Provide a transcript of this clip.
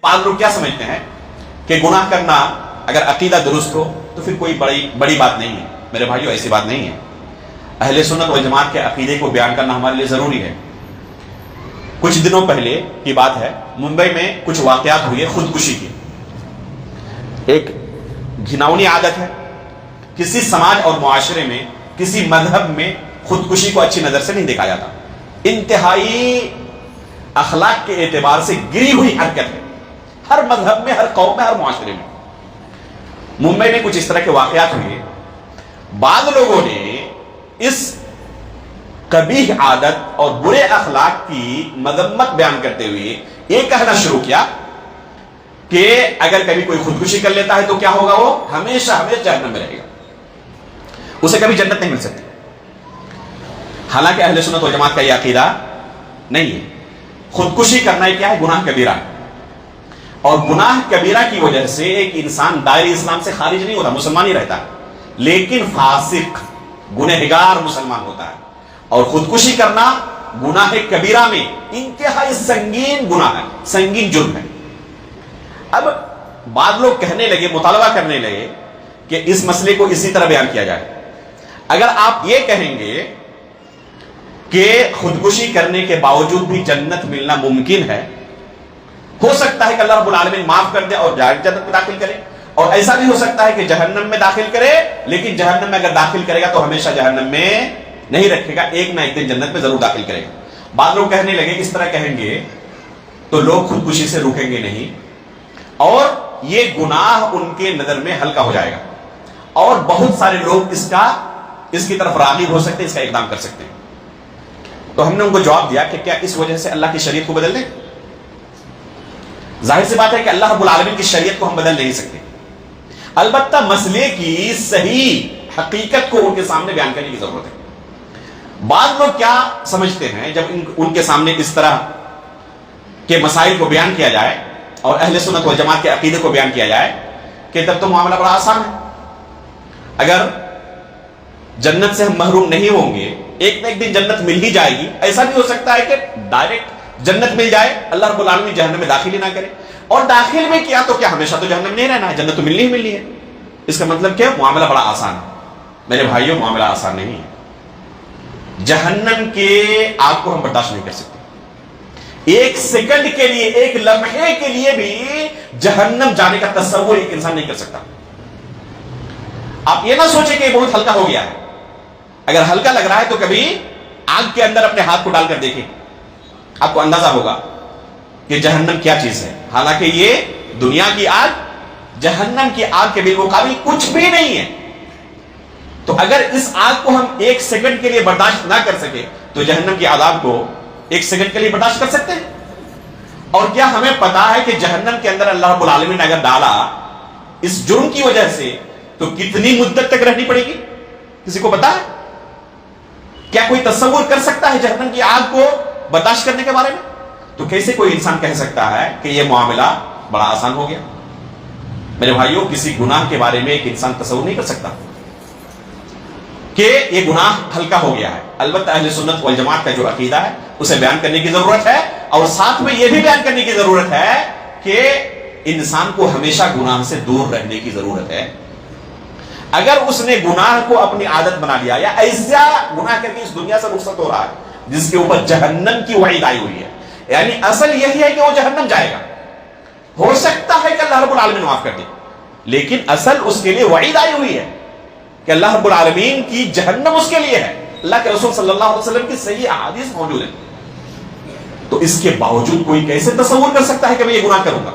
بعض لوگ کیا سمجھتے ہیں کہ گناہ کرنا اگر عقیدہ درست ہو تو پھر کوئی بڑی بات نہیں ہے. میرے بھائیو ایسی بات نہیں ہے. اہل سنت والجماعت کے عقیدے کو بیان کرنا ہمارے لیے ضروری ہے. کچھ دنوں پہلے کی بات ہے، ممبئی میں کچھ واقعات ہوئے خودکشی کے. ایک گھناؤنی عادت ہے، کسی سماج اور معاشرے میں کسی مذہب میں خودکشی کو اچھی نظر سے نہیں دیکھا جاتا. انتہائی اخلاق کے اعتبار سے گری ہوئی حرکت ہے ہر مذہب میں، ہر قوم میں، ہر معاشرے میں. ممبئی میں کچھ اس طرح کے واقعات ہوئے. بعض لوگوں نے اس قبیح عادت اور برے اخلاق کی مذمت بیان کرتے ہوئے یہ کہنا شروع کیا کہ اگر کبھی کوئی خودکشی کر لیتا ہے تو کیا ہوگا، وہ ہمیشہ ہمیشہ جہنم میں رہے گا، اسے کبھی جنت نہیں مل سکتی. حالانکہ اہل سنت و جماعت کا یہ عقیدہ نہیں ہے. خودکشی کرنا کیا ہے؟ گناہ کبیرہ ہے. اور گناہ کبیرہ کی وجہ سے ایک انسان دائرہ اسلام سے خارج نہیں ہوتا، مسلمان ہی رہتا ہے، لیکن فاسق گنہگار مسلمان ہوتا ہے. اور خودکشی کرنا گناہ کبیرہ میں انتہائی سنگین گناہ ہے، سنگین جرم ہے. اب بعض لوگ کہنے لگے، مطالبہ کرنے لگے کہ اس مسئلے کو اسی طرح بیان کیا جائے. اگر آپ یہ کہیں گے کہ خودکشی کرنے کے باوجود بھی جنت ملنا ممکن ہے، ہو سکتا ہے کہ اللہ رب العالمین معاف کر دے اور جنت میں داخل کرے، اور ایسا بھی ہو سکتا ہے کہ جہنم میں داخل کرے، لیکن جہنم میں اگر داخل کرے گا تو ہمیشہ جہنم میں نہیں رکھے گا، ایک نہ ایک دن جنت میں ضرور داخل کرے گا. بعض لوگ کہنے لگے اس طرح کہیں گے تو لوگ خودکشی سے رکیں گے نہیں، اور یہ گناہ ان کے نظر میں ہلکا ہو جائے گا، اور بہت سارے لوگ اس کی طرف راغب ہو سکتے ہیں، اس کا اقدام کر سکتے ہیں. تو ہم نے ان کو جواب دیا کہ کیا اس وجہ سے اللہ کی شریعت کو بدل دیں؟ ظاہر سی بات ہے کہ اللہ رب العالمین کی شریعت کو ہم بدل نہیں سکتے. البتہ مسئلے کی صحیح حقیقت کو ان کے سامنے بیان کرنے کی ضرورت ہے. بعض لوگ کیا سمجھتے ہیں جب ان کے سامنے اس طرح کے مسائل کو بیان کیا جائے اور اہل سنت والجماعت کے عقیدے کو بیان کیا جائے کہ تب تو معاملہ بڑا آسان ہے، اگر جنت سے ہم محروم نہیں ہوں گے ایک نہ ایک دن جنت مل ہی جائے گی. ایسا بھی ہو سکتا ہے کہ ڈائریکٹ جنت مل جائے، اللہ رب العالمین جہنم میں داخل ہی نہ کرے، اور داخل میں کیا تو کیا ہمیشہ تو جہنم نہیں رہنا ہے، جنت تو ملنی ہی ملنی ہے. اس کا مطلب کیا؟ معاملہ بڑا آسان ہے. میرے بھائیوں معاملہ آسان نہیں ہے. جہنم کے آگ کو ہم برداشت نہیں کر سکتے. ایک سیکنڈ کے لیے، ایک لمحے کے لیے بھی جہنم جانے کا تصور ایک انسان نہیں کر سکتا. آپ یہ نہ سوچیں کہ یہ بہت ہلکا ہو گیا ہے. اگر ہلکا لگ رہا ہے تو کبھی آگ کے اندر اپنے ہاتھ کو ڈال کر دیکھیں، آپ کو اندازہ ہوگا کہ جہنم کیا چیز ہے. حالانکہ یہ دنیا کی آگ جہنم کی آگ کے بالمقابل کچھ بھی نہیں ہے. تو اگر اس آگ کو ہم ایک سیکنڈ کے لیے برداشت نہ کر سکے تو جہنم کی عذاب کو ایک سیکنڈ کے لیے برداشت کر سکتے ہیں؟ اور کیا ہمیں پتا ہے کہ جہنم کے اندر اللہ رب العالمین نے اگر ڈالا اس جرم کی وجہ سے تو کتنی مدت تک رہنی پڑے گی؟ کسی کو پتا ہے؟ کیا کوئی تصور کر سکتا ہے جہنم کی آگ کو برداشت کرنے کے بارے میں؟ تو کیسے کوئی انسان کہہ سکتا ہے کہ یہ معاملہ بڑا آسان ہو گیا؟ میرے بھائیوں کسی گناہ کے بارے میں ایک انسان تصور نہیں کر سکتا کہ یہ گناہ ہلکا ہو گیا ہے. البتہ اہل سنت والجماعت کا جو عقیدہ ہے اسے بیان کرنے کی ضرورت ہے، اور ساتھ میں یہ بھی بیان کرنے کی ضرورت ہے کہ انسان کو ہمیشہ گناہ سے دور رہنے کی ضرورت ہے. اگر اس نے گناہ کو اپنی عادت بنا لیا یا ایسا گناہ کر کے اس دنیا سے رخصت ہو رہا ہے جس کے اوپر جہنم کی وعید آئی ہوئی ہے، یعنی اصل یہی ہے کہ وہ جہنم جائے گا. ہو سکتا ہے کہ اللہ رب العالمین معاف کر دے، لیکن اصل اس کے لیے وعید آئی ہوئی ہے کہ اللہ رب العالمین کی جہنم اس کے لیے ہے. اللہ کے رسول صلی اللہ علیہ وسلم کی صحیح احادیث موجود ہے. تو اس کے باوجود کوئی کیسے تصور کر سکتا ہے کہ میں یہ گناہ کروں گا؟